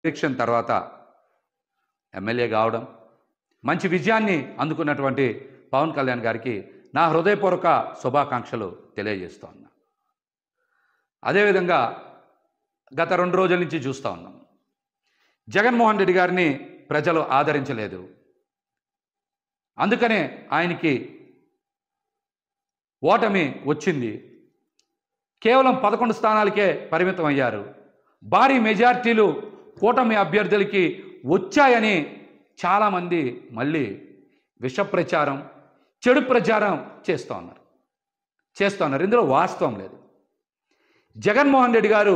Election తర్వాత MLA కావడం, మంచి విజయాన్ని అందుకున్నటువంటి పవన్ కళ్యాణ్ గారికి నా హృదయపూర్వక శుభాకాంక్షలు తెలియజేస్తూ ఉన్నా. అదేవిధంగా గత 2 రోజుల నుంచి చూస్తూ ఉన్నాం, జగన్మోహన్ రెడ్డి గారిని ప్రజలు ఆదరించలేదు. అందుకనే ఆయనకి ఓటమి వచ్చింది. కేవలం 11 స్థానాలకే పరిమితం అయ్యారు. భారీ మెజార్టీలు కూటమి అభ్యర్థులకి వచ్చాయని చాలామంది మళ్ళీ విష ప్రచారం, చెడు ప్రచారం చేస్తూ ఉన్నారు. ఇందులో వాస్తవం లేదు. జగన్మోహన్ రెడ్డి గారు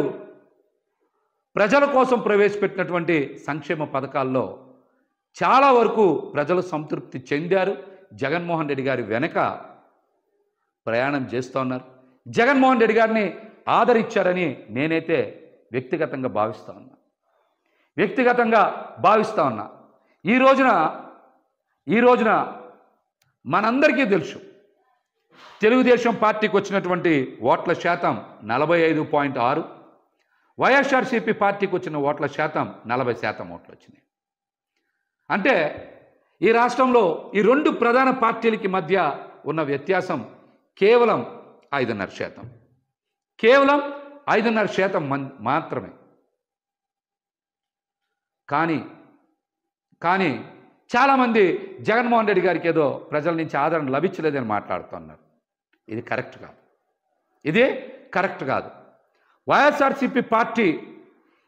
ప్రజల కోసం ప్రవేశపెట్టినటువంటి సంక్షేమ పథకాల్లో చాలా వరకు ప్రజలు సంతృప్తి చెందారు. జగన్మోహన్ రెడ్డి గారి వెనక ప్రయాణం చేస్తూ ఉన్నారు. జగన్మోహన్ రెడ్డి గారిని ఆదరించారని నేనైతే వ్యక్తిగతంగా భావిస్తూ ఉన్నా. ఈ రోజున మనందరికీ తెలుసు, తెలుగుదేశం పార్టీకి వచ్చినటువంటి ఓట్ల శాతం 45.6, వైఎస్ఆర్సీపీ పార్టీకి వచ్చిన ఓట్ల శాతం 40% ఓట్లు వచ్చినాయి. అంటే ఈ రాష్ట్రంలో ఈ 2 ప్రధాన పార్టీలకి మధ్య ఉన్న వ్యత్యాసం కేవలం 5.5%. కేవలం 5.5% మాత్రమే. కానీ చాలామంది జగన్మోహన్ రెడ్డి గారికి ఏదో ప్రజల నుంచి ఆదరణ లభించలేదని మాట్లాడుతున్నారు. ఇది కరెక్ట్ కాదు. వైఎస్ఆర్సీపీ పార్టీ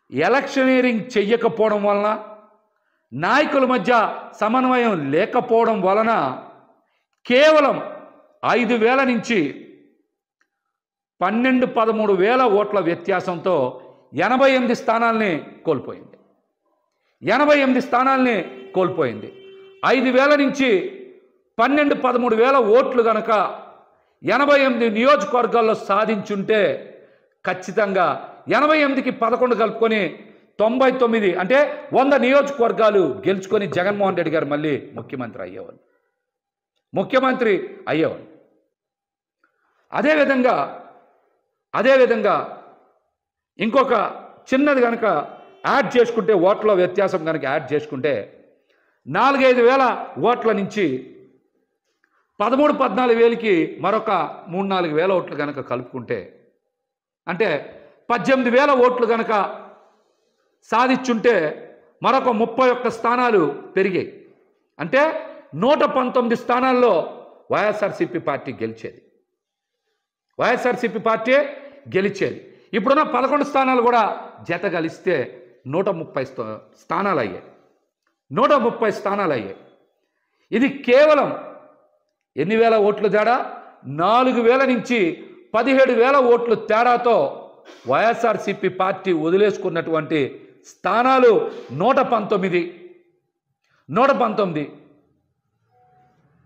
ఎలక్షనీరింగ్ చెయ్యకపోవడం వలన, నాయకుల మధ్య సమన్వయం లేకపోవడం వలన కేవలం 5,000 నుంచి 12-13,000 ఓట్ల వ్యత్యాసంతో 88 స్థానాల్ని కోల్పోయింది. 5,000 నుంచి 12-13,000 ఓట్లు కనుక 88 నియోజకవర్గాల్లో సాధించుంటే ఖచ్చితంగా 88కి 11 కలుపుకొని 99, అంటే 100 నియోజకవర్గాలు గెలుచుకొని జగన్మోహన్ రెడ్డి గారు మళ్ళీ ముఖ్యమంత్రి అయ్యేవాళ్ళు. అదేవిధంగా ఇంకొక చిన్నది కనుక యాడ్ చేసుకుంటే, ఓట్ల వ్యత్యాసం కనుక యాడ్ చేసుకుంటే 4-5 వేల ఓట్ల నుంచి 13-14 వేలకి మరొక 3-4 వేల ఓట్లు కనుక కలుపుకుంటే, అంటే 18,000 ఓట్లు కనుక సాధించుంటే మరొక 31 స్థానాలు పెరిగాయి. అంటే 119 స్థానాల్లో వైఎస్ఆర్సీపీ పార్టీ గెలిచేది. ఇప్పుడున్న 11 స్థానాలు కూడా జత కలిస్తే 130 స్థానాలు అయ్యాయి. ఇది కేవలం ఎన్ని వేల ఓట్లు తేడా? 4,000 నుంచి 17,000 ఓట్లు తేడాతో వైఎస్ఆర్సీపీ పార్టీ వదిలేసుకున్నటువంటి స్థానాలు 119.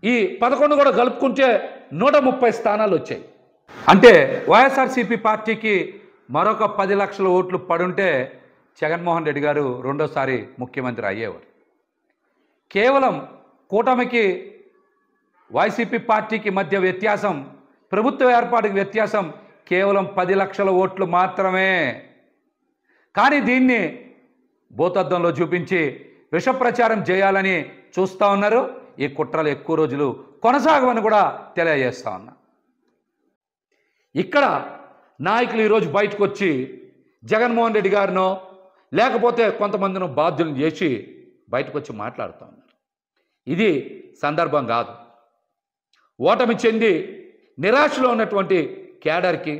ఈ 11 కూడా కలుపుకుంటే 130 స్థానాలు వచ్చాయి. అంటే వైఎస్ఆర్సీపీ పార్టీకి మరొక 10 లక్షల ఓట్లు పడుంటే జగన్మోహన్ రెడ్డి గారు రెండోసారి ముఖ్యమంత్రి అయ్యేవారు. కేవలం కూటమికి వైసీపీ పార్టీకి మధ్య వ్యత్యాసం, ప్రభుత్వ ఏర్పాటుకి వ్యత్యాసం కేవలం 10 లక్షల ఓట్లు మాత్రమే. కానీ దీన్ని భూతద్దంలో చూపించి విష ప్రచారం చేయాలని చూస్తూ ఉన్నారు. ఈ కుట్రలు ఎక్కువ రోజులు కొనసాగవని కూడా తెలియజేస్తా ఉన్నా. ఇక్కడ నాయకులు ఈరోజు బయటకు వచ్చి జగన్మోహన్ రెడ్డి గారినో లేకపోతే కొంతమందిని బాధ్యులను చేసి బయటకు వచ్చి మాట్లాడుతూ ఉన్నారు. ఇది సందర్భం కాదు. ఓటమి చెంది నిరాశలో ఉన్నటువంటి కేడర్కి,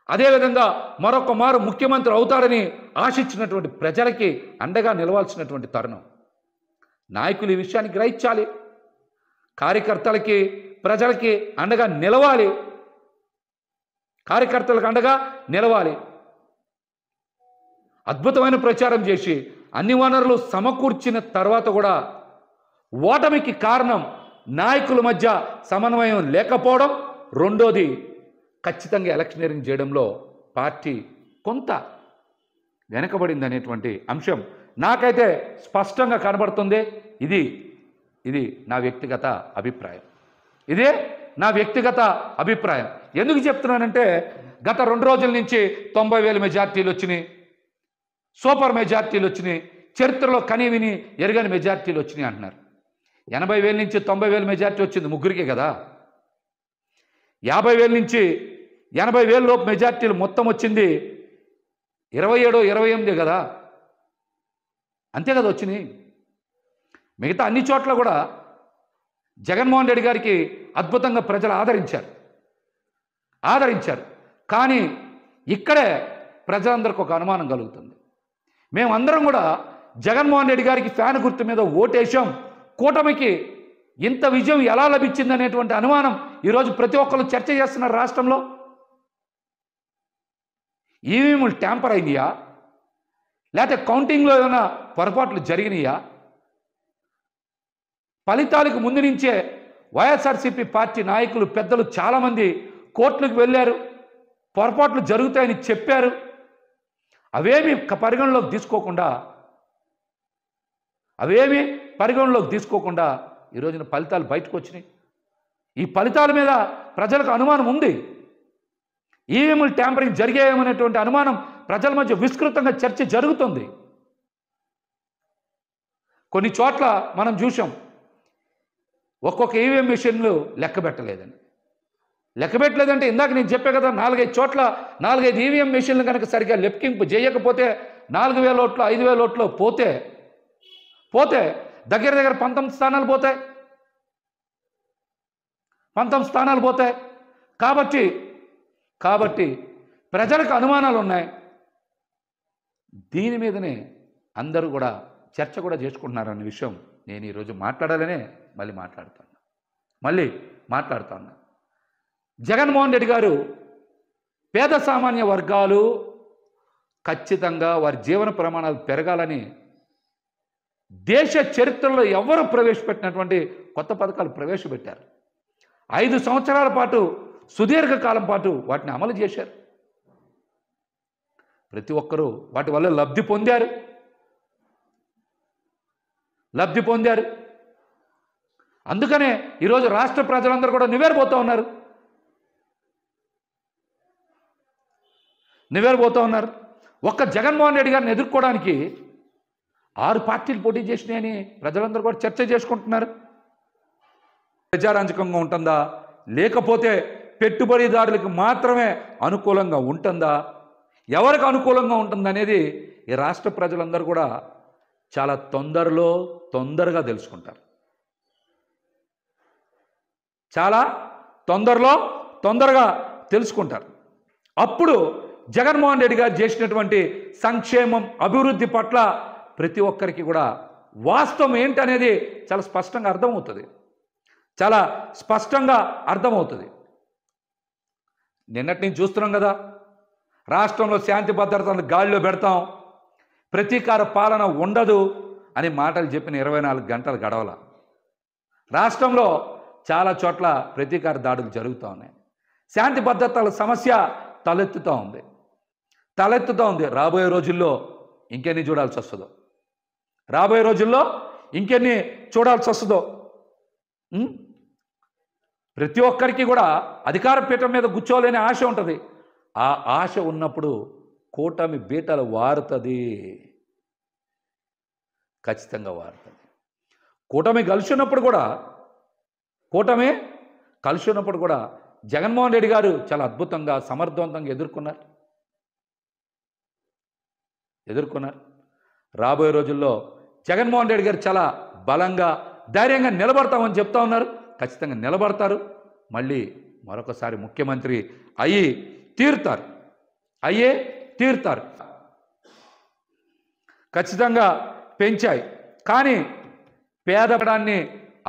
అదేవిధంగా మరొక మారు ముఖ్యమంత్రి అవుతారని ఆశించినటువంటి ప్రజలకి అండగా నిలవాల్సినటువంటి తరుణం. నాయకులు ఈ విషయాన్ని గ్రహించాలి. కార్యకర్తలకి, ప్రజలకి అండగా నిలవాలి. అద్భుతమైన ప్రచారం చేసి అన్ని వనరులు సమకూర్చిన తర్వాత కూడా ఓటమికి కారణం నాయకుల మధ్య సమన్వయం లేకపోవడం. రెండోది, ఖచ్చితంగా ఎలక్షనీరింగ్ చేయడంలో పార్టీ కొంత వెనకబడింది అనేటువంటి అంశం నాకైతే స్పష్టంగా కనబడుతుంది. ఇది నా వ్యక్తిగత అభిప్రాయం. ఎందుకు చెప్తున్నానంటే, గత 2 రోజుల నుంచి 90,000 మెజార్టీలు వచ్చినాయి. సూపర్ మెజార్టీలు వచ్చినాయి, చరిత్రలో కని విని ఎరగని మెజార్టీలు వచ్చినాయి అంటున్నారు. 80,000 నుంచి 90,000 మెజార్టీ వచ్చింది ముగ్గురికే కదా. 50,000 నుంచి 80,000 లోపు మెజార్టీలు మొత్తం వచ్చింది 27, 28 కదా, అంతే కదా వచ్చినాయి. మిగతా అన్ని చోట్ల కూడా జగన్మోహన్ రెడ్డి గారికి అద్భుతంగా ప్రజలు ఆదరించారు. కానీ ఇక్కడే ప్రజలందరికీ ఒక అనుమానం కలుగుతుంది. మేమందరం కూడా జగన్మోహన్ రెడ్డి గారికి ఫ్యాన్ గుర్తు మీద ఓటేశాం, కూటమికి ఇంత విజయం ఎలా లభించింది అనేటువంటి అనుమానం ఈరోజు ప్రతి ఒక్కరు చర్చ చేస్తున్నారు రాష్ట్రంలో. ఈవీఎంలు ట్యాంపర్ అయినాయా, లేకపోతే కౌంటింగ్లో ఏమైనా పొరపాట్లు జరిగినాయా? ఫలితాలకు ముందు నుంచే వైఎస్ఆర్సీపీ పార్టీ నాయకులు పెద్దలు చాలామంది కోర్టులకు వెళ్ళారు, పొరపాట్లు జరుగుతాయని చెప్పారు. అవేమీ పరిగణలోకి తీసుకోకుండా ఈ రోజున ఫలితాలు బయటకు వచ్చినాయి. ఈ ఫలితాల మీద ప్రజలకు అనుమానం ఉంది. ఈవీఎంలు ట్యాంపరింగ్ జరిగాయేమనేటువంటి అనుమానం ప్రజల మధ్య విస్తృతంగా చర్చ జరుగుతుంది. కొన్ని చోట్ల మనం చూసాం, ఒక్కొక్క ఈవీఎం మిషన్లు లెక్క పెట్టలేదంటే ఇందాక నేను చెప్పే కదా, 4-5 చోట్ల 4-5 ఈవీఎం మిషన్లు కనుక సరిగ్గా లెక్కింపు చేయకపోతే 4,000 ఓట్లు 5,000 ఓట్లు పోతే దగ్గర 19 స్థానాలు పోతాయి. 19 స్థానాలు పోతాయి. కాబట్టి ప్రజలకు అనుమానాలు ఉన్నాయి. దీని మీదనే అందరూ కూడా చర్చ కూడా చేసుకుంటున్నారన్న విషయం నేను ఈరోజు మాట్లాడాలనే మళ్ళీ మాట్లాడుతున్నా. జగన్మోహన్ రెడ్డి గారు పేద సామాన్య వర్గాలు ఖచ్చితంగా వారి జీవన ప్రమాణాలు పెరగాలని దేశ చరిత్రలో ఎవరు ప్రవేశపెట్టినటువంటి కొత్త పథకాలు ప్రవేశపెట్టారు. 5 సంవత్సరాల పాటు సుదీర్ఘకాలం పాటు వాటిని అమలు చేశారు. ప్రతి ఒక్కరూ వాటి వల్ల లబ్ధి పొందారు. అందుకనే ఈరోజు రాష్ట్ర ప్రజలందరూ కూడా నివేరబోతూ ఉన్నారు. ఒక్క జగన్మోహన్ రెడ్డి గారిని ఎదుర్కోవడానికి 6 పార్టీలు పోటీ చేసినాయని ప్రజలందరూ కూడా చర్చ చేసుకుంటున్నారు. ప్రజారంజకంగా ఉంటుందా, లేకపోతే పెట్టుబడిదారులకు మాత్రమే అనుకూలంగా ఉంటుందా, ఎవరికి అనుకూలంగా ఉంటుందనేది ఈ రాష్ట్ర ప్రజలందరూ కూడా చాలా తొందరగా తెలుసుకుంటారు. తొందరగా తెలుసుకుంటారు. అప్పుడు జగన్మోహన్ రెడ్డి గారు చేసినటువంటి సంక్షేమం, అభివృద్ధి పట్ల ప్రతి ఒక్కరికి కూడా వాస్తవం ఏంటనేది చాలా స్పష్టంగా అర్థమవుతుంది. నిన్నటి నుంచి చూస్తున్నాం కదా, రాష్ట్రంలో శాంతి భద్రతలను గాలిలో పెడతాం, ప్రతీకార పాలన ఉండదు అని మాటలు చెప్పిన 24 గంటలు గడవల. రాష్ట్రంలో చాలా చోట్ల ప్రతీకార దాడులు జరుగుతూ ఉన్నాయి. శాంతి భద్రతల సమస్య తలెత్తుతూ ఉంది. రాబోయే రోజుల్లో ఇంకెన్ని చూడాల్సి వస్తుందో. ప్రతి ఒక్కరికి కూడా అధికార పీఠం మీద కూర్చోలేని ఆశ ఉంటుంది. ఆ ఆశ ఉన్నప్పుడు కూటమి బీటలు ఖచ్చితంగా వారుతుంది. కూటమి కలిసి ఉన్నప్పుడు కూడా జగన్మోహన్ రెడ్డి గారు చాలా అద్భుతంగా సమర్థవంతంగా ఎదుర్కొన్నారు. రాబోయే రోజుల్లో జగన్మోహన్ రెడ్డి గారు చాలా బలంగా ధైర్యంగా నిలబడతామని చెప్తా ఉన్నారు. ఖచ్చితంగా నిలబడతారు. మళ్ళీ మరొకసారి ముఖ్యమంత్రి అయ్యే తీరుతారు. ఖచ్చితంగా పెంచాయి. కానీ పేదపడాన్ని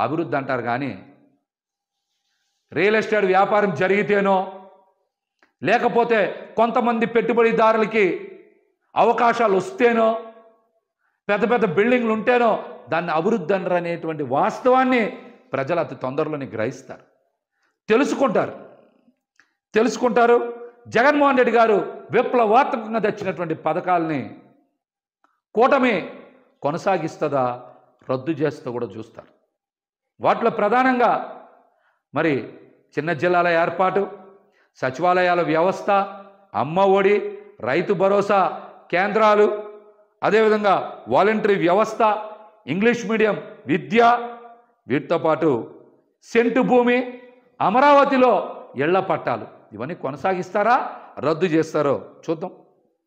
అభివృద్ధి అంటారు. కానీ రియల్ ఎస్టేట్ వ్యాపారం జరిగితేనో, లేకపోతే కొంతమంది పెట్టుబడిదారులకి అవకాశాలు వస్తేనో, పెద్ద బిల్డింగ్లు ఉంటేనో దాన్ని అభివృద్ధి అనరు అనేటువంటి వాస్తవాన్ని ప్రజలు అతి తొందరలోనే గ్రహిస్తారు, తెలుసుకుంటారు. జగన్మోహన్ రెడ్డి గారు విప్లవాత్మకంగా తెచ్చినటువంటి పథకాలని కూటమి కొనసాగిస్తుందా, రద్దు చేస్తూ కూడా చూస్తారు. వాటిలో ప్రధానంగా మరి చిన్న జిల్లాల ఏర్పాటు, సచివాలయాల వ్యవస్థ, అమ్మ ఒడి, రైతు భరోసా కేంద్రాలు, అదేవిధంగా వాలంటరీ వ్యవస్థ, ఇంగ్లీష్ మీడియం విద్య, వీటితో పాటు సెంటు భూమి, అమరావతిలో ఇళ్ల పట్టాలు, ఇవన్నీ కొనసాగిస్తారా, రద్దు చేస్తారో చూద్దాం.